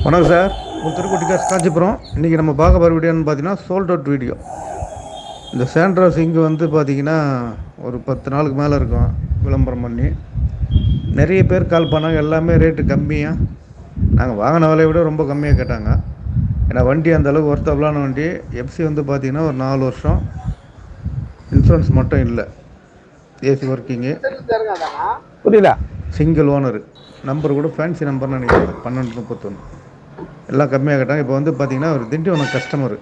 வணக்கம் சார். உங்கள் திருக்குட்டி காசு காஞ்சிபுரம். இன்றைக்கி நம்ம பார்க்க போகிற வீடியோன்னு பார்த்தீங்கன்னா சோல்ட் அவுட் வீடியோ. இந்த சாண்ட்ரா சிங்கு வந்து பார்த்தீங்கன்னா ஒரு 10 நாளுக்கு மேலே இருக்கும் விளம்பரம் பண்ணி. நிறைய பேர் கால் பண்ணாங்க. எல்லாமே ரேட்டு கம்மியாக, நாங்கள் வாங்கின விலையை விட ரொம்ப கம்மியாக கேட்டாங்க. ஏன்னா வண்டி அந்தளவுக்கு ஒர்த்தபுளான வண்டி. எஃப்சி வந்து பார்த்திங்கன்னா ஒரு 4 வருஷம். இன்சூரன்ஸ் மட்டும் இல்லை. AC working. புரியல. Single owner. நம்பர் கூட ஃபேன்சி நம்பர்னு நினைக்கிறேன். 1231 எல்லாம் கம்மியாக கேட்டாங்க. இப்போ வந்து பார்த்திங்கன்னா ஒரு திண்டிவனம் கஸ்டமரு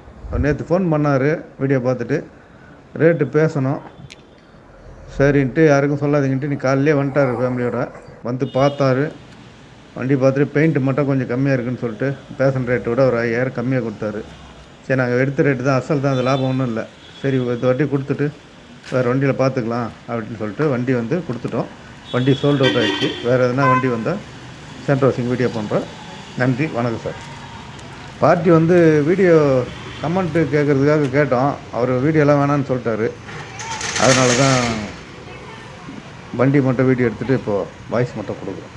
நேற்று ஃபோன் பண்ணார். வீடியோ பார்த்துட்டு ரேட்டு பேசணும் சரின்ட்டு யாருக்கும் சொல்லாதீங்கன்ட்டு நீ காலையிலே வந்துட்டார். ஃபேமிலியோட வந்து பார்த்தாரு. வண்டி பார்த்துட்டு பெயிண்ட்டு மட்டும் கொஞ்சம் கம்மியாக இருக்குதுன்னு சொல்லிட்டு பேசன் ரேட்டை விட ஒரு 5000 கம்மியாக கொடுத்தாரு. சரி, நாங்கள் எடுத்த ரேட்டு தான், அசல் தான், அது லாபம் ஒன்றும் இல்லை. சரி, இந்த வண்டி கொடுத்துட்டு வேறு வண்டியில் பார்த்துக்கலாம் அப்படின்னு சொல்லிட்டு வண்டி வந்து கொடுத்துட்டோம். வண்டி சோல்ட் அவுட் ஆகிடுச்சு. வேறு எதுனா வண்டி வந்தால் சென்ட்ரல் சிங் வீடியோ பண்ணுறோம். நன்றி, வணக்கம் சார். பார்ட்டி வந்து வீடியோ கமெண்ட்டு கேட்குறதுக்காக கேட்டோம். அவர் வீடியோலாம் வேணான்னு சொல்லிட்டாரு. அதனால தான் வண்டி மட்டும் வீடியோ எடுத்துகிட்டு இப்போது வாய்ஸ் மட்டும் கொடுக்குறோம்.